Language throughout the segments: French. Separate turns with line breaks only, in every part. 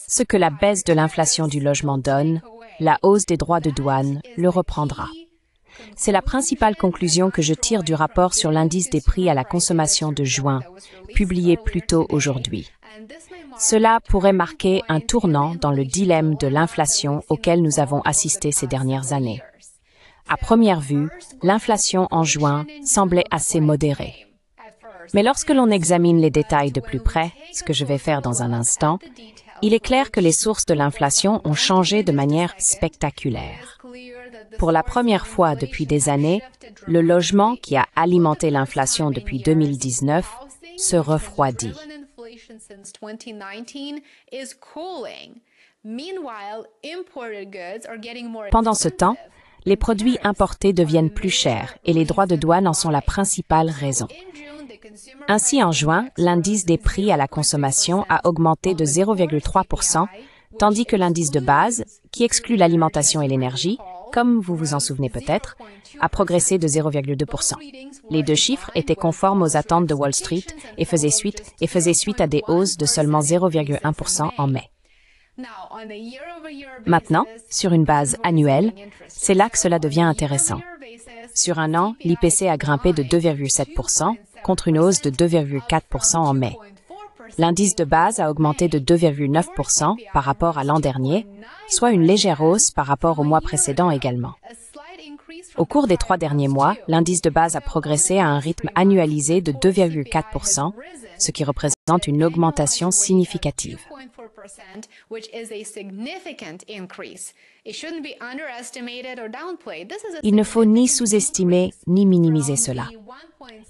Ce que la baisse de l'inflation du logement donne, la hausse des droits de douane le reprendra. C'est la principale conclusion que je tire du rapport sur l'indice des prix à la consommation de juin, publié plus tôt aujourd'hui. Cela pourrait marquer un tournant dans le dilemme de l'inflation auquel nous avons assisté ces dernières années. À première vue, l'inflation en juin semblait assez modérée. Mais lorsque l'on examine les détails de plus près, ce que je vais faire dans un instant, il est clair que les sources de l'inflation ont changé de manière spectaculaire. Pour la première fois depuis des années, le logement qui a alimenté l'inflation depuis 2019 se refroidit. Pendant ce temps, les produits importés deviennent plus chers et les droits de douane en sont la principale raison. Ainsi, en juin, l'indice des prix à la consommation a augmenté de 0,3%, tandis que l'indice de base, qui exclut l'alimentation et l'énergie, comme vous vous en souvenez peut-être, a progressé de 0,2%. Les deux chiffres étaient conformes aux attentes de Wall Street et faisaient suite à des hausses de seulement 0,1% en mai. Maintenant, sur une base annuelle, c'est là que cela devient intéressant. Sur un an, l'IPC a grimpé de 2,7% contre une hausse de 2,4% en mai. L'indice de base a augmenté de 2,9% par rapport à l'an dernier, soit une légère hausse par rapport au mois précédent également. Au cours des 3 derniers mois, l'indice de base a progressé à un rythme annualisé de 2,4%, ce qui représente une augmentation significative. Il ne faut ni sous-estimer ni minimiser cela.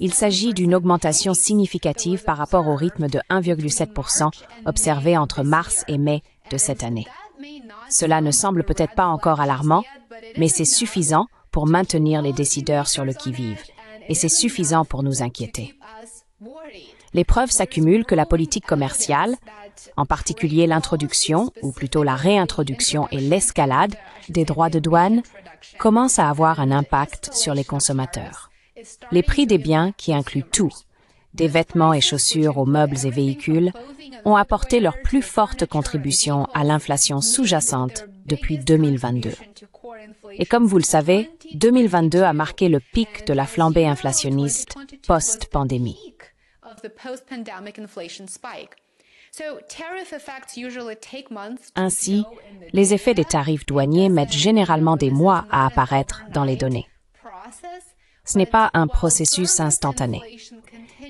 Il s'agit d'une augmentation significative par rapport au rythme de 1,7% observé entre mars et mai de cette année. Cela ne semble peut-être pas encore alarmant, mais c'est suffisant pour maintenir les décideurs sur le qui-vive, et c'est suffisant pour nous inquiéter. Les preuves s'accumulent que la politique commerciale, en particulier l'introduction, ou plutôt la réintroduction et l'escalade des droits de douane, commence à avoir un impact sur les consommateurs. Les prix des biens, qui incluent tout, des vêtements et chaussures aux meubles et véhicules, ont apporté leur plus forte contribution à l'inflation sous-jacente depuis 2022. Et comme vous le savez, 2022 a marqué le pic de la flambée inflationniste post-pandémie. Ainsi, les effets des tarifs douaniers mettent généralement des mois à apparaître dans les données. Ce n'est pas un processus instantané.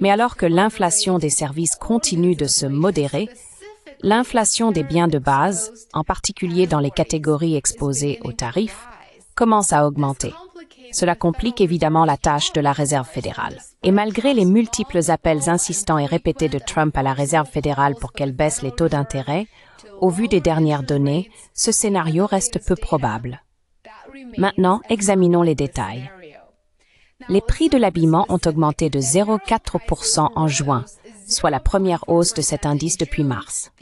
Mais alors que l'inflation des services continue de se modérer, l'inflation des biens de base, en particulier dans les catégories exposées aux tarifs, commence à augmenter. Cela complique évidemment la tâche de la Réserve fédérale. Et malgré les multiples appels insistants et répétés de Trump à la Réserve fédérale pour qu'elle baisse les taux d'intérêt, au vu des dernières données, ce scénario reste peu probable. Maintenant, examinons les détails. Les prix de l'habillement ont augmenté de 0,4% en juin, soit la première hausse de cet indice depuis mars.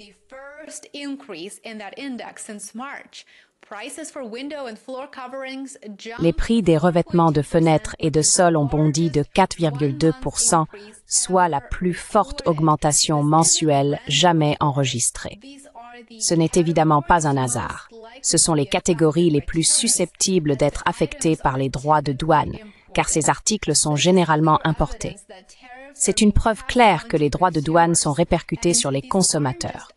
Les prix des revêtements de fenêtres et de sols ont bondi de 4,2%, soit la plus forte augmentation mensuelle jamais enregistrée. Ce n'est évidemment pas un hasard. Ce sont les catégories les plus susceptibles d'être affectées par les droits de douane, car ces articles sont généralement importés. C'est une preuve claire que les droits de douane sont répercutés sur les consommateurs.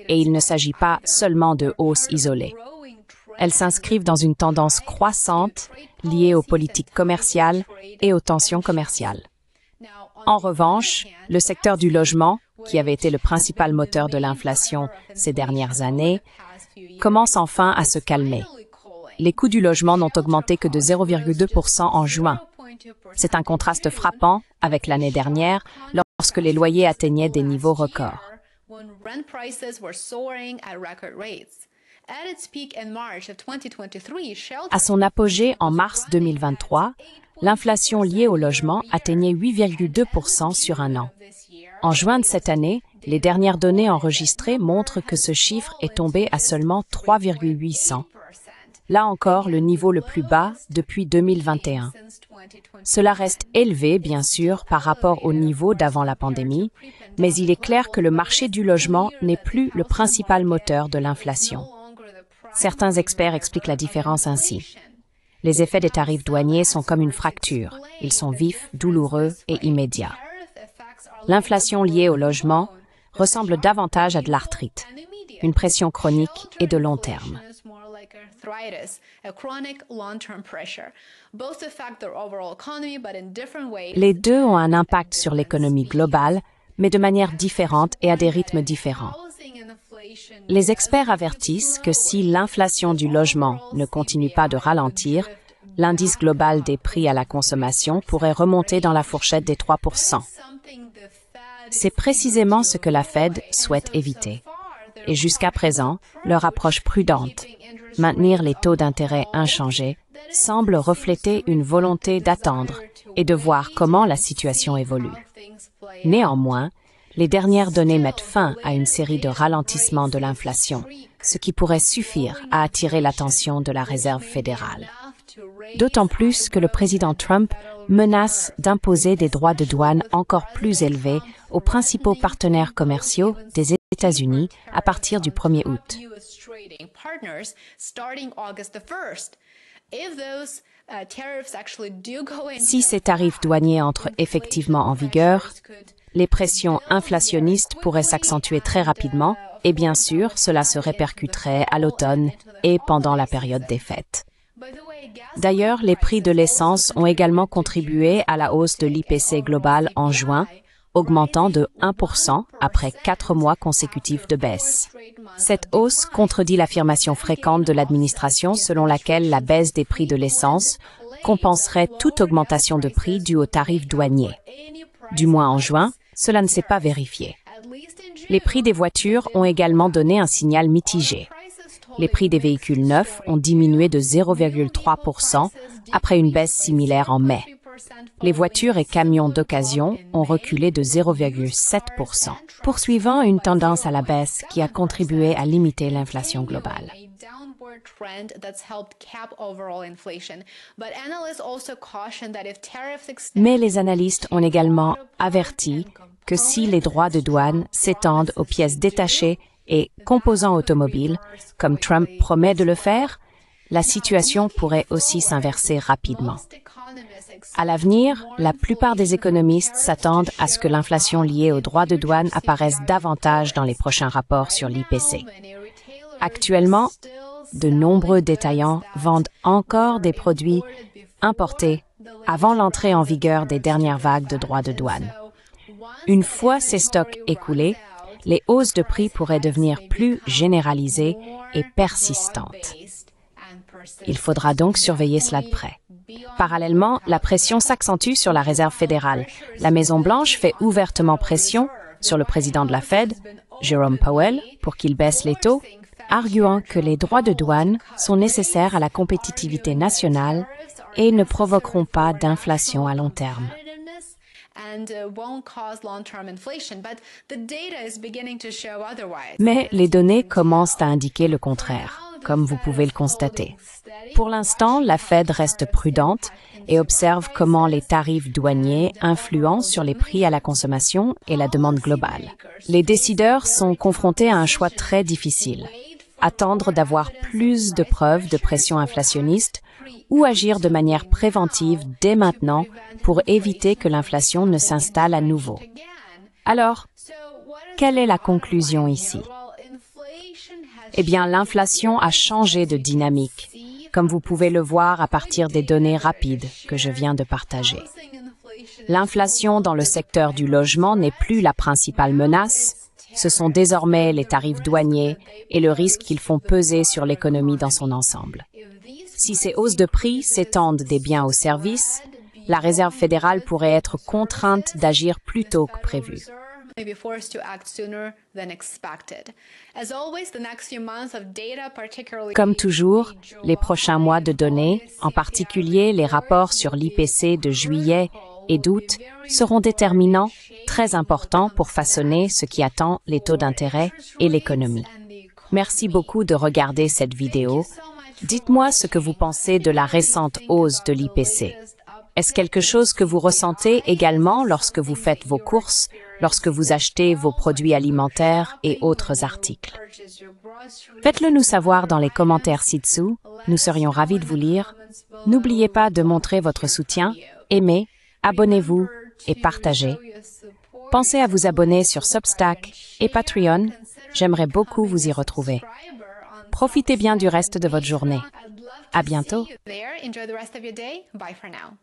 Et il ne s'agit pas seulement de hausses isolées. Elles s'inscrivent dans une tendance croissante liée aux politiques commerciales et aux tensions commerciales. En revanche, le secteur du logement, qui avait été le principal moteur de l'inflation ces dernières années, commence enfin à se calmer. Les coûts du logement n'ont augmenté que de 0,2% en juin. C'est un contraste frappant avec l'année dernière, lorsque les loyers atteignaient des niveaux records. À son apogée en mars 2023, l'inflation liée au logement atteignait 8,2% sur un an. En juin de cette année, les dernières données enregistrées montrent que ce chiffre est tombé à seulement 3,8%. Là encore, le niveau le plus bas depuis 2021. Cela reste élevé, bien sûr, par rapport au niveau d'avant la pandémie, Mais il est clair que le marché du logement n'est plus le principal moteur de l'inflation. Certains experts expliquent la différence ainsi. Les effets des tarifs douaniers sont comme une fracture. Ils sont vifs, douloureux et immédiats. L'inflation liée au logement ressemble davantage à de l'arthrite, une pression chronique et de long terme. Les deux ont un impact sur l'économie globale, mais de manière différente et à des rythmes différents. Les experts avertissent que si l'inflation du logement ne continue pas de ralentir, l'indice global des prix à la consommation pourrait remonter dans la fourchette des 3%. C'est précisément ce que la Fed souhaite éviter. Et jusqu'à présent, leur approche prudente, maintenir les taux d'intérêt inchangés, semble refléter une volonté d'attendre et de voir comment la situation évolue. Néanmoins, les dernières données mettent fin à une série de ralentissements de l'inflation, ce qui pourrait suffire à attirer l'attention de la Réserve fédérale. D'autant plus que le président Trump menace d'imposer des droits de douane encore plus élevés aux principaux partenaires commerciaux des États-Unis à partir du 1er août. Si ces tarifs douaniers entrent effectivement en vigueur, les pressions inflationnistes pourraient s'accentuer très rapidement et bien sûr, cela se répercuterait à l'automne et pendant la période des fêtes. D'ailleurs, les prix de l'essence ont également contribué à la hausse de l'IPC global en juin, augmentant de 1% après 4 mois consécutifs de baisse. Cette hausse contredit l'affirmation fréquente de l'administration selon laquelle la baisse des prix de l'essence compenserait toute augmentation de prix due aux tarifs douaniers. Du moins en juin, cela ne s'est pas vérifié. Les prix des voitures ont également donné un signal mitigé. Les prix des véhicules neufs ont diminué de 0,3% après une baisse similaire en mai. Les voitures et camions d'occasion ont reculé de 0,7%, poursuivant une tendance à la baisse qui a contribué à limiter l'inflation globale. Mais les analystes ont également averti que si les droits de douane s'étendent aux pièces détachées et composants automobiles, comme Trump promet de le faire, la situation pourrait aussi s'inverser rapidement. À l'avenir, la plupart des économistes s'attendent à ce que l'inflation liée aux droits de douane apparaisse davantage dans les prochains rapports sur l'IPC. Actuellement, de nombreux détaillants vendent encore des produits importés avant l'entrée en vigueur des dernières vagues de droits de douane. Une fois ces stocks écoulés, les hausses de prix pourraient devenir plus généralisées et persistantes. Il faudra donc surveiller cela de près. Parallèlement, la pression s'accentue sur la Réserve fédérale. La Maison-Blanche fait ouvertement pression sur le président de la Fed, Jerome Powell, pour qu'il baisse les taux, arguant que les droits de douane sont nécessaires à la compétitivité nationale et ne provoqueront pas d'inflation à long terme. Mais les données commencent à indiquer le contraire, comme vous pouvez le constater. Pour l'instant, la Fed reste prudente et observe comment les tarifs douaniers influencent sur les prix à la consommation et la demande globale. Les décideurs sont confrontés à un choix très difficile. Attendre d'avoir plus de preuves de pression inflationniste ou agir de manière préventive dès maintenant pour éviter que l'inflation ne s'installe à nouveau. Alors, quelle est la conclusion ici? Eh bien, l'inflation a changé de dynamique, comme vous pouvez le voir à partir des données rapides que je viens de partager. L'inflation dans le secteur du logement n'est plus la principale menace. Ce sont désormais les tarifs douaniers et le risque qu'ils font peser sur l'économie dans son ensemble. Si ces hausses de prix s'étendent des biens aux services, la Réserve fédérale pourrait être contrainte d'agir plus tôt que prévu. Comme toujours, les prochains mois de données, en particulier les rapports sur l'IPC de juillet et d'août, seront déterminants, très importants pour façonner ce qui attend les taux d'intérêt et l'économie. Merci beaucoup de regarder cette vidéo. Dites-moi ce que vous pensez de la récente hausse de l'IPC. Est-ce quelque chose que vous ressentez également lorsque vous faites vos courses lorsque vous achetez vos produits alimentaires et autres articles. Faites-le nous savoir dans les commentaires ci-dessous, nous serions ravis de vous lire. N'oubliez pas de montrer votre soutien, aimez, abonnez-vous et partagez. Pensez à vous abonner sur Substack et Patreon, j'aimerais beaucoup vous y retrouver. Profitez bien du reste de votre journée. À bientôt.
Enjoy the rest of your day. Bye for now.